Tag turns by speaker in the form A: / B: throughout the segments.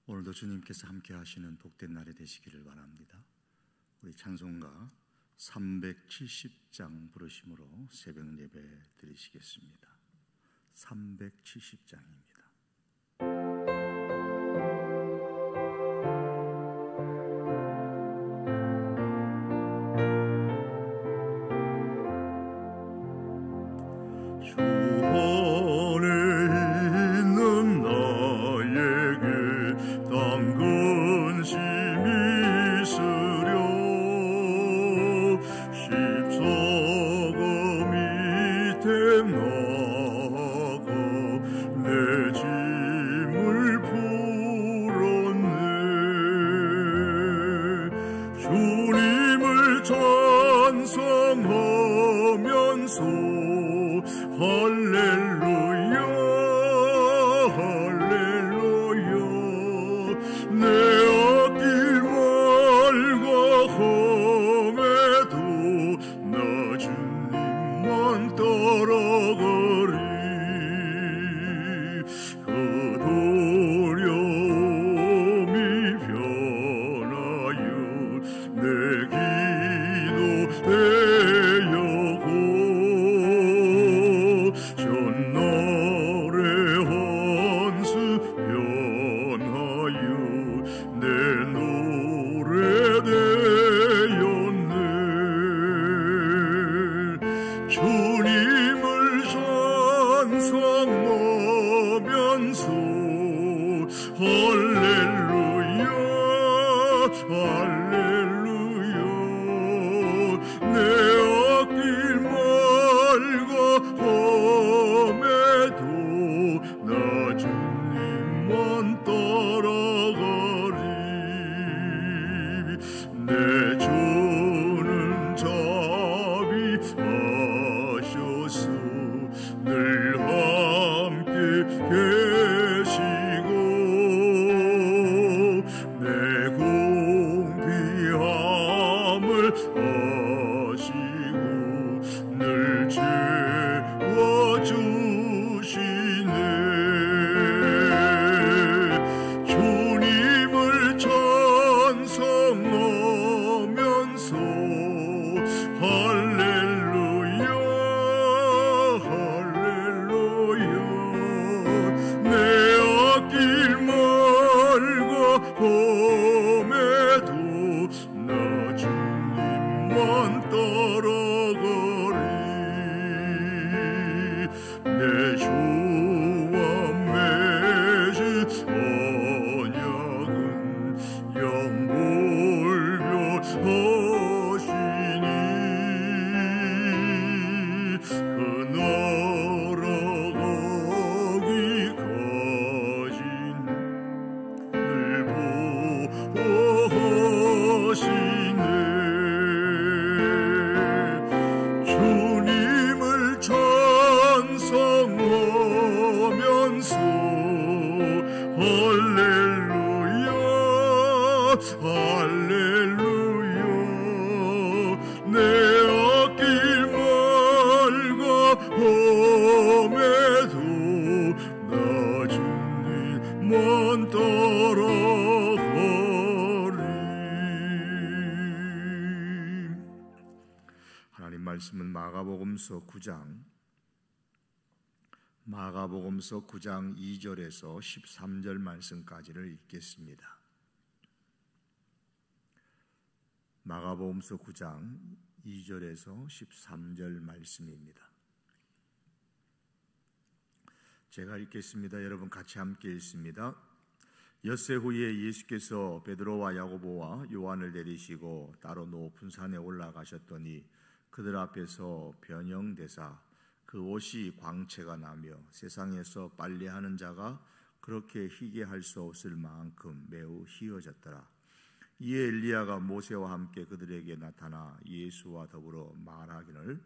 A: 오늘도 주님께서 함께 하시는 복된 날이 되시기를 바랍니다. 우리 찬송가 370장 부르심으로 새벽 예배 드리시겠습니다. 370장입니다. 하나님 말씀은 마가복음서 9장 2절에서 13절 말씀까지를 읽겠습니다. 마가복음서 9장 2절에서 13절 말씀입니다. 제가 읽겠습니다. 여러분 같이 함께 읽습니다. 엿새 후에 예수께서 베드로와 야고보와 요한을 데리시고 따로 높은 산에 올라가셨더니 그들 앞에서 변형되사 그 옷이 광채가 나며 세상에서 빨래하는 자가 그렇게 희게 할 수 없을 만큼 매우 희어졌더라. 이에 엘리야가 모세와 함께 그들에게 나타나 예수와 더불어 말하기를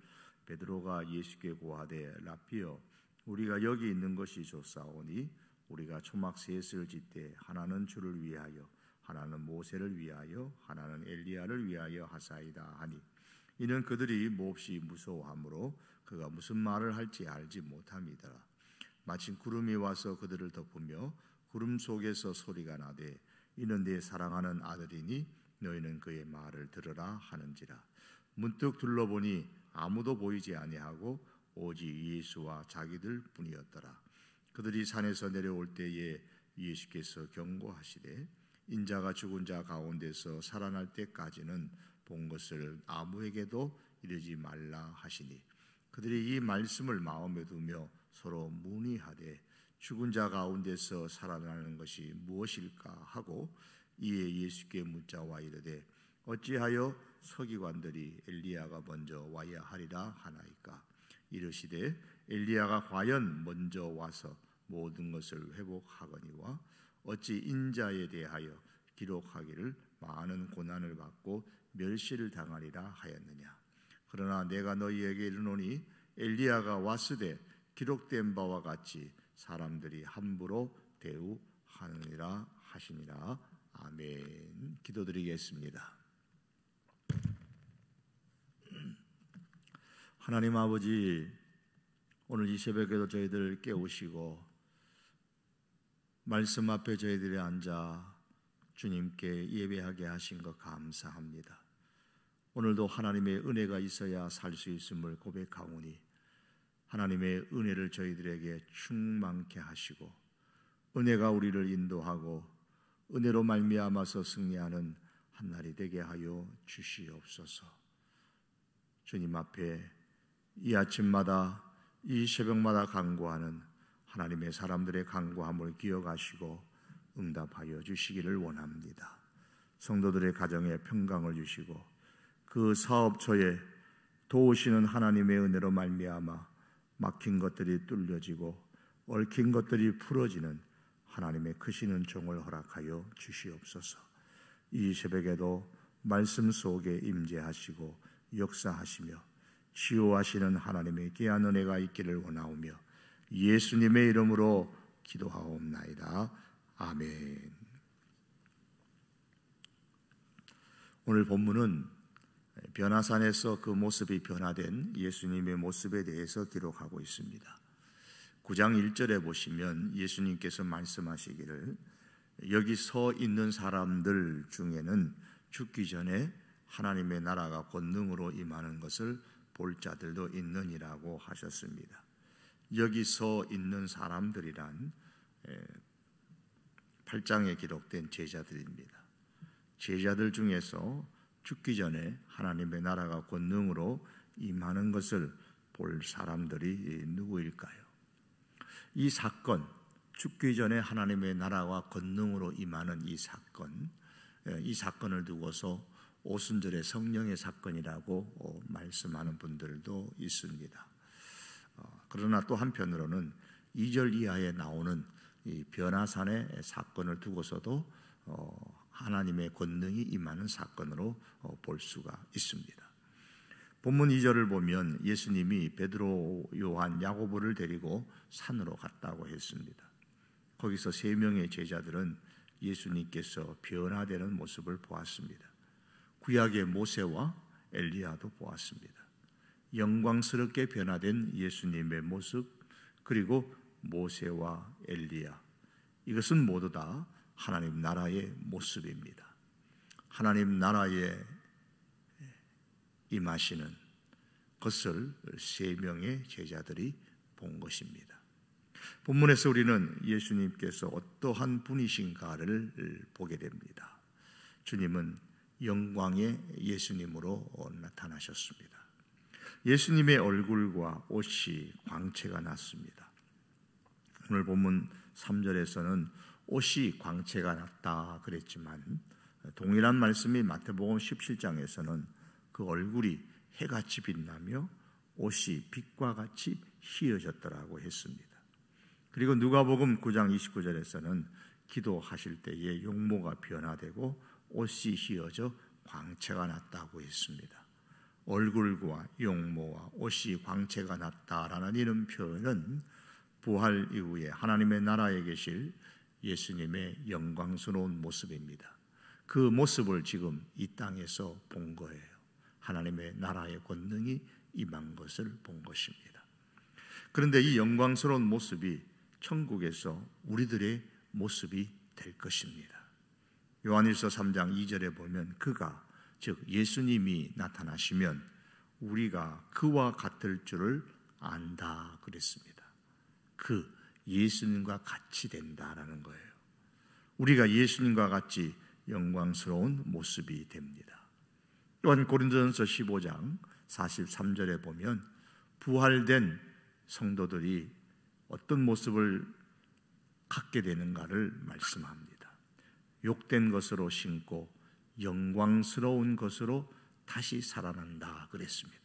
A: 베드로가 예수께 고하되 라피여 우리가 여기 있는 것이 좋사오니 우리가 초막 셋을 짓되 하나는 주를 위하여 하나는 모세를 위하여 하나는 엘리야를 위하여 하사이다 하니 이는 그들이 몹시 무서워하므로 그가 무슨 말을 할지 알지 못함이더라. 마침 구름이 와서 그들을 덮으며 구름 속에서 소리가 나되 이는 내 사랑하는 아들이니 너희는 그의 말을 들으라 하는지라. 문득 둘러보니 아무도 보이지 아니하고 오직 예수와 자기들 뿐이었더라. 그들이 산에서 내려올 때에 예수께서 경고하시되 인자가 죽은 자 가운데서 살아날 때까지는 본 것을 아무에게도 이르지 말라 하시니 그들이 이 말씀을 마음에 두며 서로 문의하되 죽은 자 가운데서 살아나는 것이 무엇일까 하고 이에 예수께 묻자와 이르되 어찌하여 서기관들이 엘리야가 먼저 와야 하리라 하나이까. 이르시되 엘리야가 과연 먼저 와서 모든 것을 회복하거니와 어찌 인자에 대하여 기록하기를 많은 고난을 받고 멸시를 당하리라 하였느냐. 그러나 내가 너희에게 이르노니 엘리야가 왔으되 기록된 바와 같이 사람들이 함부로 대우하느니라 하시니라. 아멘. 기도드리겠습니다. 하나님 아버지, 오늘 이 새벽에도 저희들 깨우시고 말씀 앞에 저희들이 앉아 주님께 예배하게 하신 것 감사합니다. 오늘도 하나님의 은혜가 있어야 살 수 있음을 고백하오니 하나님의 은혜를 저희들에게 충만케 하시고 은혜가 우리를 인도하고 은혜로 말미암아서 승리하는 한날이 되게 하여 주시옵소서. 주님 앞에 이 아침마다 이 새벽마다 간구하는 하나님의 사람들의 간구함을 기억하시고 응답하여 주시기를 원합니다. 성도들의 가정에 평강을 주시고 그 사업처에 도우시는 하나님의 은혜로 말미암아 막힌 것들이 뚫려지고 얽힌 것들이 풀어지는 하나님의 크시는 종을 허락하여 주시옵소서. 이 새벽에도 말씀 속에 임재하시고 역사하시며 치유하시는 하나님의 귀한 은혜가 있기를 원하오며 예수님의 이름으로 기도하옵나이다. 아멘. 오늘 본문은 변화산에서 그 모습이 변화된 예수님의 모습에 대해서 기록하고 있습니다. 9장 1절에 보시면 예수님께서 말씀하시기를 여기 서 있는 사람들 중에는 죽기 전에 하나님의 나라가 권능으로 임하는 것을 볼 자들도 있느니라고 하셨습니다. 여기 서 있는 사람들이란 8장에 기록된 제자들입니다. 제자들 중에서 죽기 전에 하나님의 나라가 권능으로 임하는 것을 볼 사람들이 누구일까요? 이 사건, 죽기 전에 하나님의 나라와 권능으로 임하는 이 사건을 두고서 오순절의 성령의 사건이라고 말씀하는 분들도 있습니다. 그러나 또 한편으로는 2절 이하에 나오는 이 변화산의 사건을 두고서도 하나님의 권능이 임하는 사건으로 볼 수가 있습니다. 본문 2절을 보면 예수님이 베드로, 요한, 야고보를 데리고 산으로 갔다고 했습니다. 거기서 3명의 제자들은 예수님께서 변화되는 모습을 보았습니다. 구약의 모세와 엘리야도 보았습니다. 영광스럽게 변화된 예수님의 모습, 그리고 모세와 엘리야, 이것은 모두 다 하나님 나라의 모습입니다. 하나님 나라에 임하시는 것을 3명의 제자들이 본 것입니다. 본문에서 우리는 예수님께서 어떠한 분이신가를 보게 됩니다. 주님은 영광의 예수님으로 나타나셨습니다. 예수님의 얼굴과 옷이 광채가 났습니다. 오늘 본문 3절에서는 옷이 광채가 났다 그랬지만 동일한 말씀이 마태복음 17장에서는 그 얼굴이 해같이 빛나며 옷이 빛과 같이 희어졌더라고 했습니다. 그리고 누가복음 9장 29절에서는 기도하실 때에 용모가 변화되고 옷이 희어져 광채가 났다고 했습니다. 얼굴과 용모와 옷이 광채가 났다라는 이런 표현은 부활 이후에 하나님의 나라에 계실 예수님의 영광스러운 모습입니다. 그 모습을 지금 이 땅에서 본 거예요. 하나님의 나라의 권능이 임한 것을 본 것입니다. 그런데 이 영광스러운 모습이 천국에서 우리들의 모습이 될 것입니다. 요한일서 3장 2절에 보면 그가, 즉 예수님이 나타나시면 우리가 그와 같을 줄을 안다 그랬습니다. 그 예수님과 같이 된다라는 거예요. 우리가 예수님과 같이 영광스러운 모습이 됩니다. 또한 고린도전서 15장 43절에 보면 부활된 성도들이 어떤 모습을 갖게 되는가를 말씀합니다. 욕된 것으로 심고 영광스러운 것으로 다시 살아난다 그랬습니다.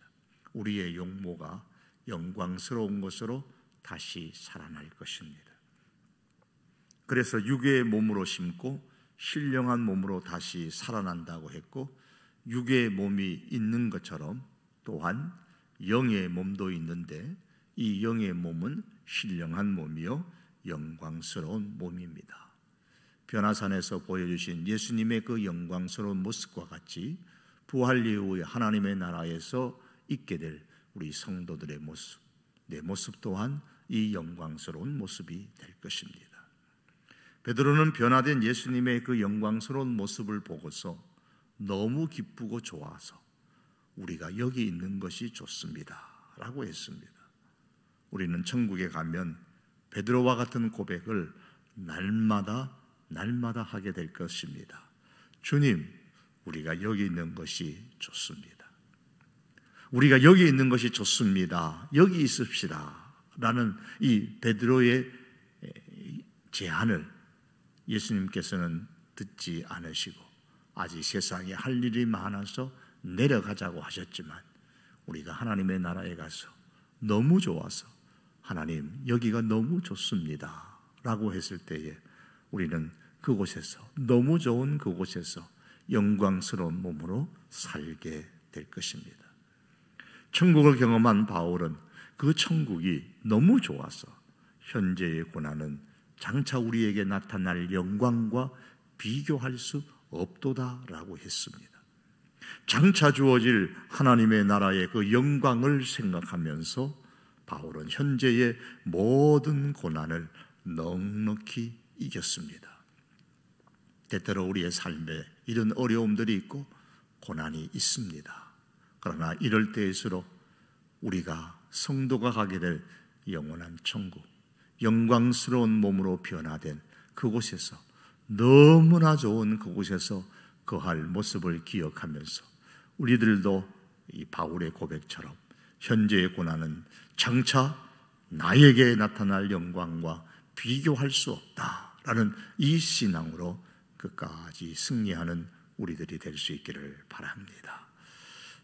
A: 우리의 용모가 영광스러운 것으로 다시 살아날 것입니다. 그래서 육의 몸으로 심고 신령한 몸으로 다시 살아난다고 했고, 육의 몸이 있는 것처럼 또한 영의 몸도 있는데 이 영의 몸은 신령한 몸이요 영광스러운 몸입니다. 변화산에서 보여주신 예수님의 그 영광스러운 모습과 같이 부활 이후에 하나님의 나라에서 있게 될 우리 성도들의 모습, 내 모습 또한 이 영광스러운 모습이 될 것입니다. 베드로는 변화된 예수님의 그 영광스러운 모습을 보고서 너무 기쁘고 좋아서 우리가 여기 있는 것이 좋습니다 라고 했습니다. 우리는 천국에 가면 베드로와 같은 고백을 날마다 하게 될 것입니다. 주님, 우리가 여기 있는 것이 좋습니다. 우리가 여기 있는 것이 좋습니다. 여기 있읍시다 라는 이 베드로의 제안을 예수님께서는 듣지 않으시고 아직 세상에 할 일이 많아서 내려가자고 하셨지만, 우리가 하나님의 나라에 가서 너무 좋아서 하나님 여기가 너무 좋습니다 라고 했을 때에 우리는 그곳에서, 너무 좋은 그곳에서 영광스러운 몸으로 살게 될 것입니다. 천국을 경험한 바울은 그 천국이 너무 좋아서 현재의 고난은 장차 우리에게 나타날 영광과 비교할 수 없도다라고 했습니다. 장차 주어질 하나님의 나라의 그 영광을 생각하면서 바울은 현재의 모든 고난을 넉넉히 이겼습니다. 때때로 우리의 삶에 이런 어려움들이 있고 고난이 있습니다. 그러나 이럴 때일수록 우리가 성도가 가게 될 영원한 천국, 영광스러운 몸으로 변화된 그곳에서, 너무나 좋은 그곳에서 거할 모습을 기억하면서 우리들도 이 바울의 고백처럼 현재의 고난은 장차 나에게 나타날 영광과 비교할 수 없다라는 이 신앙으로 끝까지 승리하는 우리들이 될 수 있기를 바랍니다.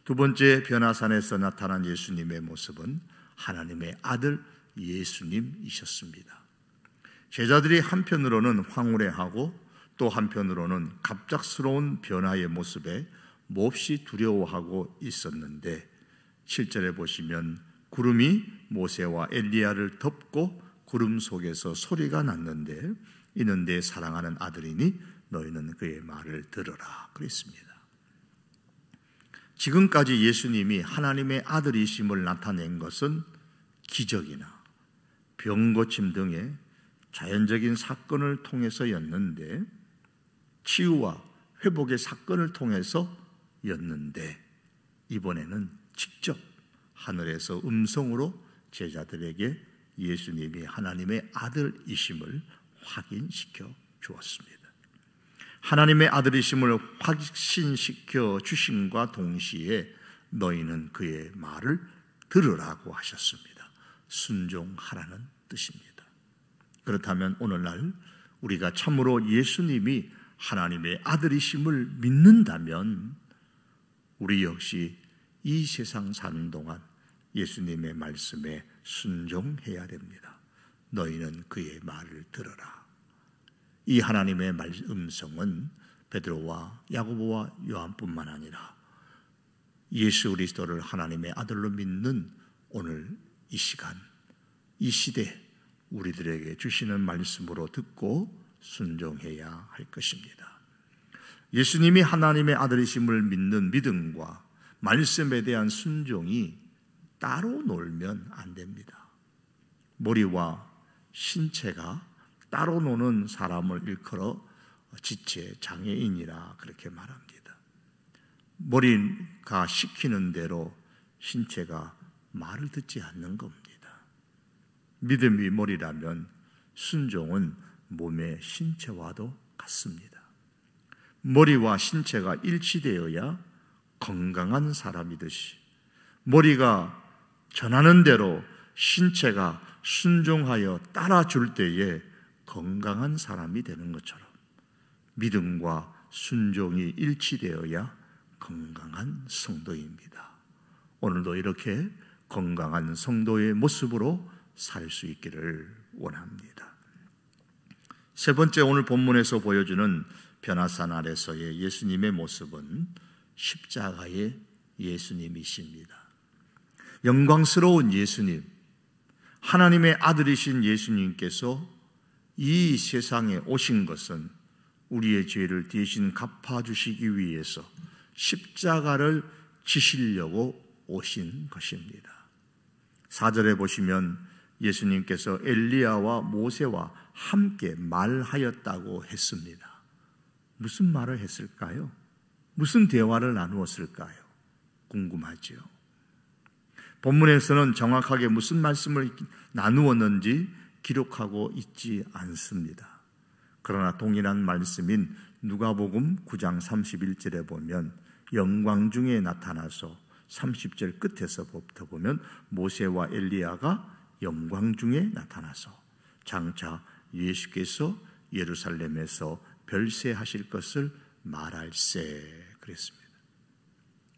A: 두 번째, 변화산에서 나타난 예수님의 모습은 하나님의 아들 예수님이셨습니다. 제자들이 한편으로는 황홀해하고 또 한편으로는 갑작스러운 변화의 모습에 몹시 두려워하고 있었는데, 7절에 보시면 구름이 모세와 엘리야를 덮고 구름 속에서 소리가 났는데 이는 내 사랑하는 아들이니 너희는 그의 말을 들으라 그랬습니다. 지금까지 예수님이 하나님의 아들이심을 나타낸 것은 기적이나 병고침 등의 자연적인 사건을 통해서였는데, 치유와 회복의 사건을 통해서였는데, 이번에는 직접 하늘에서 음성으로 제자들에게 예수님이 하나님의 아들이심을 확인시켜 주었습니다. 하나님의 아들이심을 확신시켜 주심과 동시에 너희는 그의 말을 들으라고 하셨습니다. 순종하라는 뜻입니다. 그렇다면 오늘날 우리가 참으로 예수님이 하나님의 아들이심을 믿는다면 우리 역시 이 세상 사는 동안 예수님의 말씀에 순종해야 됩니다. 너희는 그의 말을 들어라. 이 하나님의 음성은 베드로와 야고보와 요한뿐만 아니라 예수 그리스도를 하나님의 아들로 믿는 오늘 이 시간, 이 시대 우리들에게 주시는 말씀으로 듣고 순종해야 할 것입니다. 예수님이 하나님의 아들이심을 믿는 믿음과 말씀에 대한 순종이 따로 놀면 안 됩니다. 머리와 신체가 따로 노는 사람을 일컬어 지체 장애인이라 그렇게 말합니다. 머리가 시키는 대로 신체가 말을 듣지 않는 겁니다. 믿음이 머리라면 순종은 몸의 신체와도 같습니다. 머리와 신체가 일치되어야 건강한 사람이듯이 머리가 전하는 대로 신체가 순종하여 따라줄 때에 건강한 사람이 되는 것처럼 믿음과 순종이 일치되어야 건강한 성도입니다. 오늘도 이렇게 건강한 성도의 모습으로 살 수 있기를 원합니다. 세 번째, 오늘 본문에서 보여주는 변화산 아래서의 예수님의 모습은 십자가의 예수님이십니다. 영광스러운 예수님, 하나님의 아들이신 예수님께서 이 세상에 오신 것은 우리의 죄를 대신 갚아주시기 위해서 십자가를 지시려고 오신 것입니다. 4절에 보시면 예수님께서 엘리야와 모세와 함께 말하였다고 했습니다. 무슨 말을 했을까요? 무슨 대화를 나누었을까요? 궁금하죠. 본문에서는 정확하게 무슨 말씀을 나누었는지 기록하고 있지 않습니다. 그러나 동일한 말씀인 누가복음 9장 31절에 보면 영광 중에 나타나서 30절 끝에서부터 보면 모세와 엘리야가 영광 중에 나타나서 장차 예수께서 예루살렘에서 별세하실 것을 말할세 그랬습니다.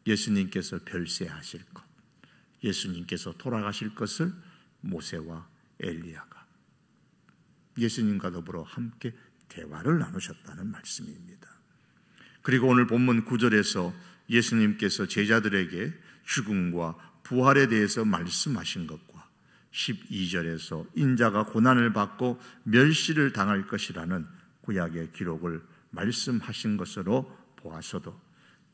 A: 예수님께서 별세하실 것, 예수님께서 돌아가실 것을 모세와 엘리야가 예수님과 더불어 함께 대화를 나누셨다는 말씀입니다. 그리고 오늘 본문 9절에서 예수님께서 제자들에게 죽음과 부활에 대해서 말씀하신 것과 12절에서 인자가 고난을 받고 멸시를 당할 것이라는 구약의 기록을 말씀하신 것으로 보아서도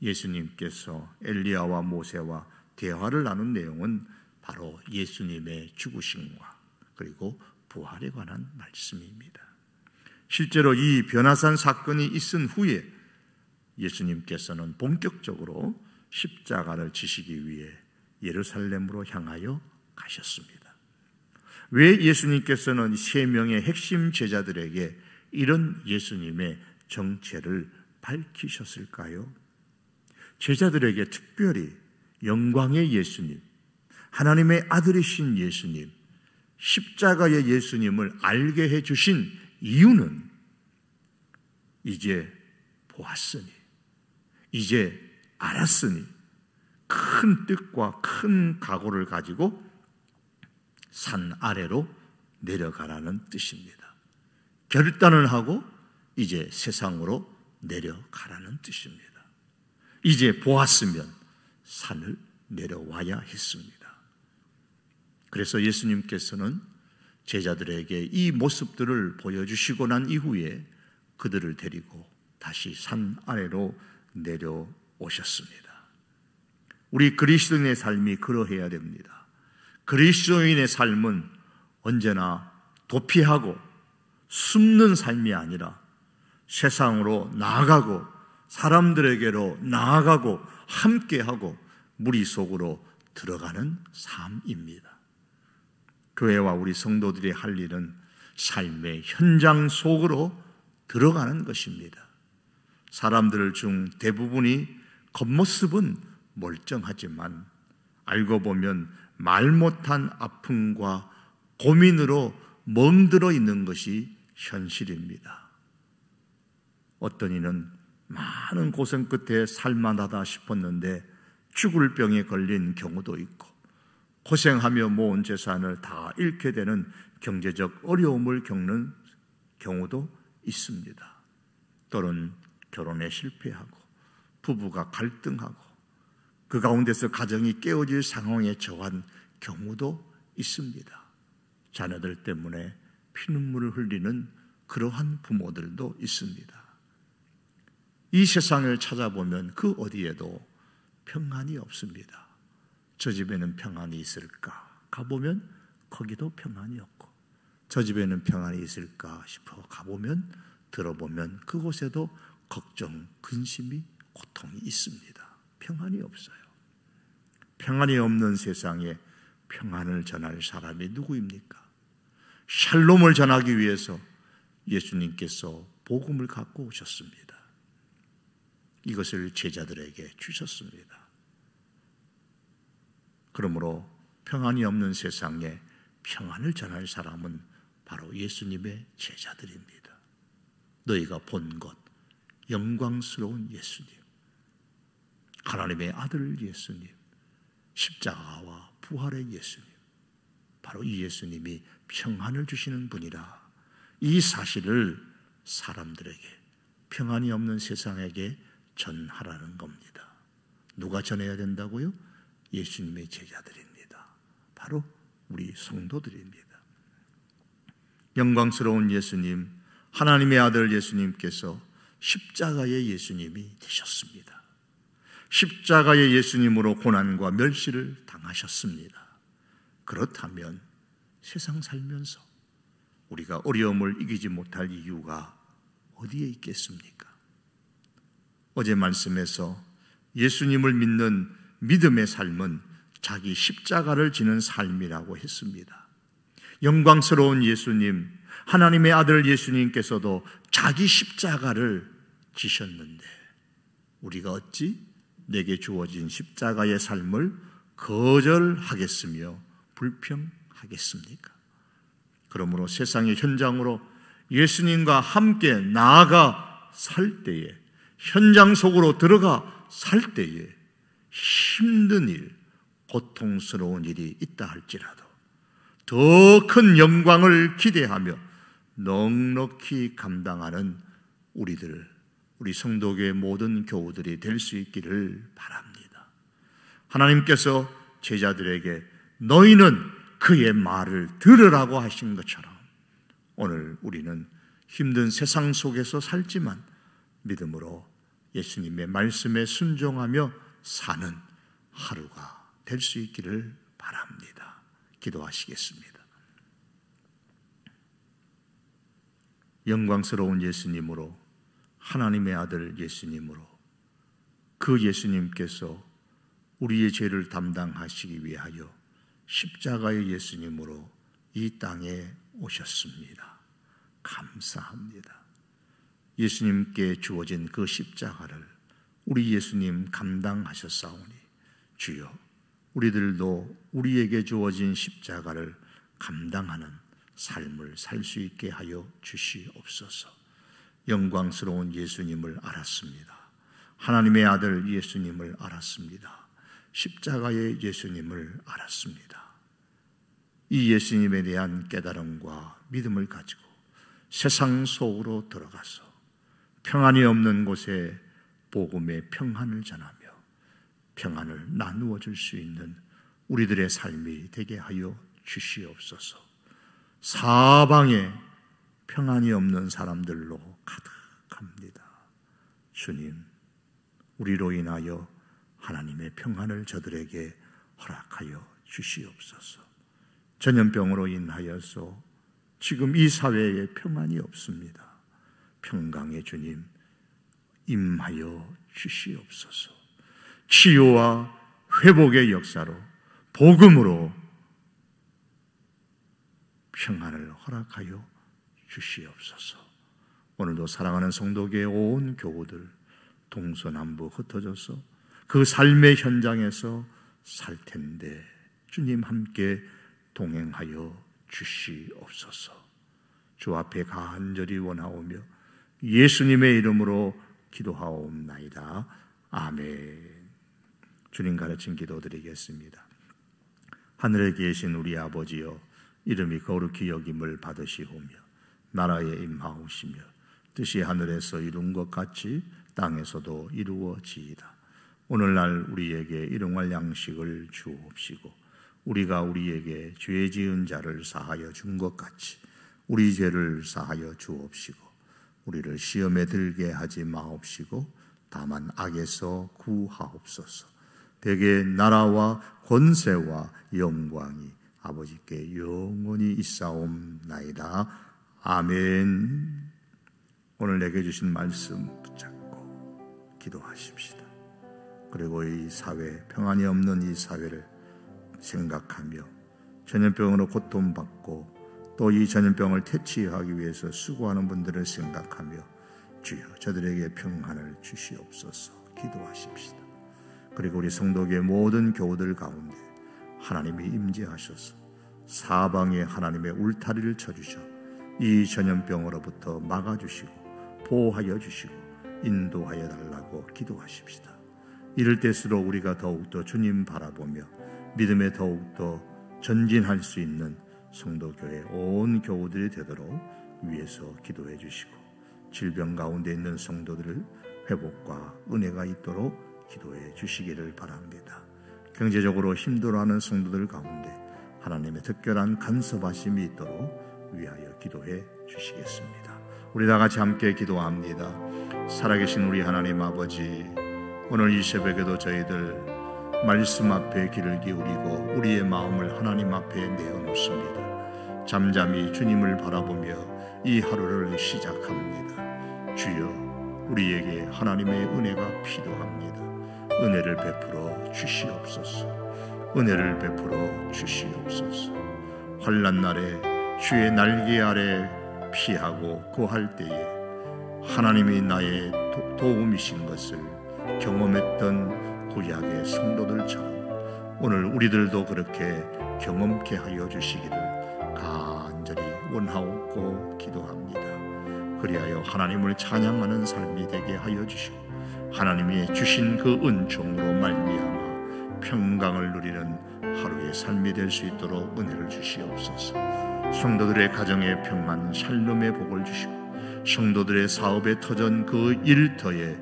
A: 예수님께서 엘리야와 모세와 대화를 나눈 내용은 바로 예수님의 죽으심과 그리고 부활에 관한 말씀입니다. 실제로 이 변화산 사건이 있은 후에 예수님께서는 본격적으로 십자가를 지시기 위해 예루살렘으로 향하여 가셨습니다. 왜 예수님께서는 세 명의 핵심 제자들에게 이런 예수님의 정체를 밝히셨을까요? 제자들에게 특별히 영광의 예수님, 하나님의 아들이신 예수님, 십자가의 예수님을 알게 해주신 이유는 이제 보았으니, 이제 알았으니 큰 뜻과 큰 각오를 가지고 산 아래로 내려가라는 뜻입니다. 결단을 하고 이제 세상으로 내려가라는 뜻입니다. 이제 보았으면 산을 내려와야 했습니다. 그래서 예수님께서는 제자들에게 이 모습들을 보여주시고 난 이후에 그들을 데리고 다시 산 아래로 내려오셨습니다. 우리 그리스도인의 삶이 그러해야 됩니다. 그리스도인의 삶은 언제나 도피하고 숨는 삶이 아니라 세상으로 나아가고 사람들에게로 나아가고 함께하고 무리 속으로 들어가는 삶입니다. 교회와 우리 성도들이 할 일은 삶의 현장 속으로 들어가는 것입니다. 사람들 중 대부분이 겉모습은 멀쩡하지만 알고 보면 말 못한 아픔과 고민으로 멍들어 있는 것이 현실입니다. 어떤 이는 많은 고생 끝에 살만하다 싶었는데 죽을 병에 걸린 경우도 있고 고생하며 모은 재산을 다 잃게 되는 경제적 어려움을 겪는 경우도 있습니다. 또는 결혼에 실패하고 부부가 갈등하고 그 가운데서 가정이 깨어질 상황에 처한 경우도 있습니다. 자녀들 때문에 피눈물을 흘리는 그러한 부모들도 있습니다. 이 세상을 찾아보면 그 어디에도 평안이 없습니다. 저 집에는 평안이 있을까? 가보면 거기도 평안이 없고 저 집에는 평안이 있을까 싶어 가보면, 들어보면 그곳에도 걱정, 근심이, 고통이 있습니다. 평안이 없어요. 평안이 없는 세상에 평안을 전할 사람이 누구입니까? 샬롬을 전하기 위해서 예수님께서 복음을 갖고 오셨습니다. 이것을 제자들에게 주셨습니다. 그러므로 평안이 없는 세상에 평안을 전할 사람은 바로 예수님의 제자들입니다. 너희가 본 것, 영광스러운 예수님, 하나님의 아들 예수님, 십자가와 부활의 예수님, 바로 이 예수님이 평안을 주시는 분이라, 이 사실을 사람들에게, 평안이 없는 세상에게 전하라는 겁니다. 누가 전해야 된다고요? 예수님의 제자들입니다. 바로 우리 성도들입니다. 영광스러운 예수님, 하나님의 아들 예수님께서 십자가의 예수님이 되셨습니다. 십자가의 예수님으로 고난과 멸시를 당하셨습니다. 그렇다면 세상 살면서 우리가 어려움을 이기지 못할 이유가 어디에 있겠습니까? 어제 말씀에서 예수님을 믿는 믿음의 삶은 자기 십자가를 지는 삶이라고 했습니다. 영광스러운 예수님, 하나님의 아들 예수님께서도 자기 십자가를 지셨는데 우리가 어찌 내게 주어진 십자가의 삶을 거절하겠으며 불평하겠습니까? 그러므로 세상의 현장으로 예수님과 함께 나아가 살 때에, 현장 속으로 들어가 살 때에 힘든 일, 고통스러운 일이 있다 할지라도 더 큰 영광을 기대하며 넉넉히 감당하는 우리 성도교의 모든 교우들이 될 수 있기를 바랍니다. 하나님께서 제자들에게 너희는 그의 말을 들으라고 하신 것처럼 오늘 우리는 힘든 세상 속에서 살지만 믿음으로 예수님의 말씀에 순종하며 사는 하루가 될 수 있기를 바랍니다. 기도하시겠습니다. 영광스러운 예수님으로, 하나님의 아들 예수님으로, 그 예수님께서 우리의 죄를 담당하시기 위하여 십자가의 예수님으로 이 땅에 오셨습니다. 감사합니다. 예수님께 주어진 그 십자가를 우리 예수님 감당하셨사오니 주여, 우리들도 우리에게 주어진 십자가를 감당하는 삶을 살 수 있게 하여 주시옵소서. 영광스러운 예수님을 알았습니다. 하나님의 아들 예수님을 알았습니다. 십자가의 예수님을 알았습니다. 이 예수님에 대한 깨달음과 믿음을 가지고 세상 속으로 들어가서 평안이 없는 곳에 복음의 평안을 전하며 평안을 나누어 줄 수 있는 우리들의 삶이 되게 하여 주시옵소서. 사방에 평안이 없는 사람들로 가득합니다. 주님, 우리로 인하여 하나님의 평안을 저들에게 허락하여 주시옵소서. 전염병으로 인하여서 지금 이 사회에 평안이 없습니다. 평강의 주님, 임하여 주시옵소서. 치유와 회복의 역사로, 복음으로 평안을 허락하여 주시옵소서. 오늘도 사랑하는 성도교회 온 교우들 동서남북 흩어져서 그 삶의 현장에서 살 텐데 주님 함께 동행하여 주시옵소서. 주 앞에 간절히 원하오며 예수님의 이름으로 기도하옵나이다. 아멘. 주님 가르친 기도드리겠습니다. 하늘에 계신 우리 아버지여, 이름이 거룩히 여김을 받으시오며 나라에 임하오시며 뜻이 하늘에서 이룬 것 같이 땅에서도 이루어지이다. 오늘날 우리에게 일용할 양식을 주옵시고 우리가 우리에게 죄 지은 자를 사하여 준 것 같이 우리 죄를 사하여 주옵시고 우리를 시험에 들게 하지 마옵시고 다만 악에서 구하옵소서. 대개 나라와 권세와 영광이 아버지께 영원히 있사옵나이다. 아멘. 오늘 내게 주신 말씀 붙잡고 기도하십시다. 그리고 이 사회, 평안이 없는 이 사회를 생각하며 전염병으로 고통받고 또 이 전염병을 퇴치하기 위해서 수고하는 분들을 생각하며 주여 저들에게 평안을 주시옵소서 기도하십시다. 그리고 우리 성도교회 모든 교우들 가운데 하나님이 임재하셔서 사방에 하나님의 울타리를 쳐주셔 이 전염병으로부터 막아주시고 보호하여 주시고 인도하여 달라고 기도하십시다. 이럴 때일수록 우리가 더욱더 주님 바라보며 믿음에 더욱더 전진할 수 있는 성도교회 온 교우들이 되도록 위에서 기도해 주시고 질병 가운데 있는 성도들을 회복과 은혜가 있도록 기도해 주시기를 바랍니다. 경제적으로 힘들어하는 성도들 가운데 하나님의 특별한 간섭하심이 있도록 위하여 기도해 주시겠습니다. 우리 다 같이 함께 기도합니다. 살아계신 우리 하나님 아버지, 오늘 이 새벽에도 저희들 말씀 앞에 귀를 기울이고 우리의 마음을 하나님 앞에 내어놓습니다. 잠잠히 주님을 바라보며 이 하루를 시작합니다. 주여, 우리에게 하나님의 은혜가 필요합니다. 은혜를 베풀어 주시옵소서. 은혜를 베풀어 주시옵소서. 환난 날에 주의 날개 아래 피하고 구할 때에 하나님이 나의 도움이신 것을 경험했던 구약의 성도들처럼 오늘 우리들도 그렇게 경험케 하여 주시기를 간절히 원하옵고 기도합니다. 그리하여 하나님을 찬양하는 삶이 되게 하여 주시고 하나님이 주신 그 은총으로 말미암아 평강을 누리는 하루의 삶이 될 수 있도록 은혜를 주시옵소서. 성도들의 가정에 평안 샬롬의 복을 주시고 성도들의 사업에 터전 그 일터에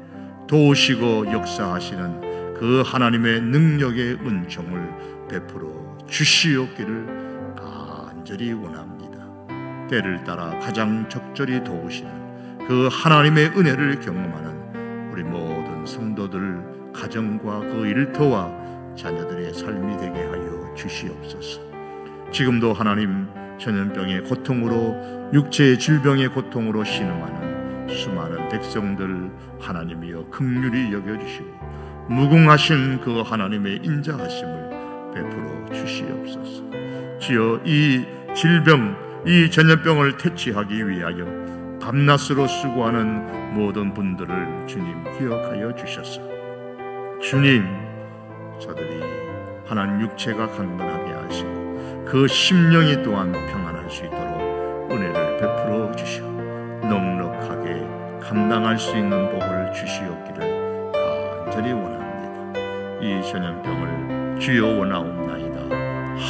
A: 도우시고 역사하시는 그 하나님의 능력의 은총을 베풀어 주시옵기를 간절히 원합니다. 때를 따라 가장 적절히 도우시는 그 하나님의 은혜를 경험하는 우리 모든 성도들 가정과 그 일터와 자녀들의 삶이 되게 하여 주시옵소서. 지금도 하나님 전염병의 고통으로 육체의 질병의 고통으로 신음하는 수많은 백성들 하나님이여 긍휼히 여겨주시고 무궁하신 그 하나님의 인자하심을 베풀어 주시옵소서. 주여, 이 질병, 이 전염병을 퇴치하기 위하여 밤낮으로 수고하는 모든 분들을 주님 기억하여 주셔서 주님, 저들이 하나님 육체가 강건하게 하시고 그 심령이 또한 평안할 수 있도록 은혜를 베풀어 주시고 넉넉하게 감당할 수 있는 복을 주시옵기를 간절히 원합니다. 이 전염병을 주여 원하옵나이다.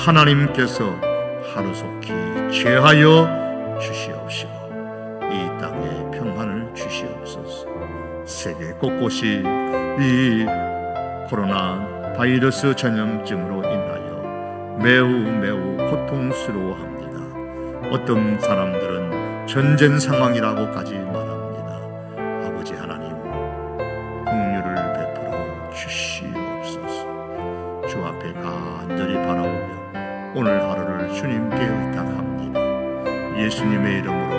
A: 하나님께서 하루속히 제하여 주시옵시고 이 땅에 평안을 주시옵소서. 세계 곳곳이 이 코로나 바이러스 전염증으로 인하여 매우 고통스러워합니다. 어떤 사람들은 전쟁 상황이라고까지 말합니다. 아버지 하나님, 긍휼을 베풀어 주시옵소서. 주 앞에 간절히 바라오며 오늘 하루를 주님께 의탁합니다. 예수님의 이름으로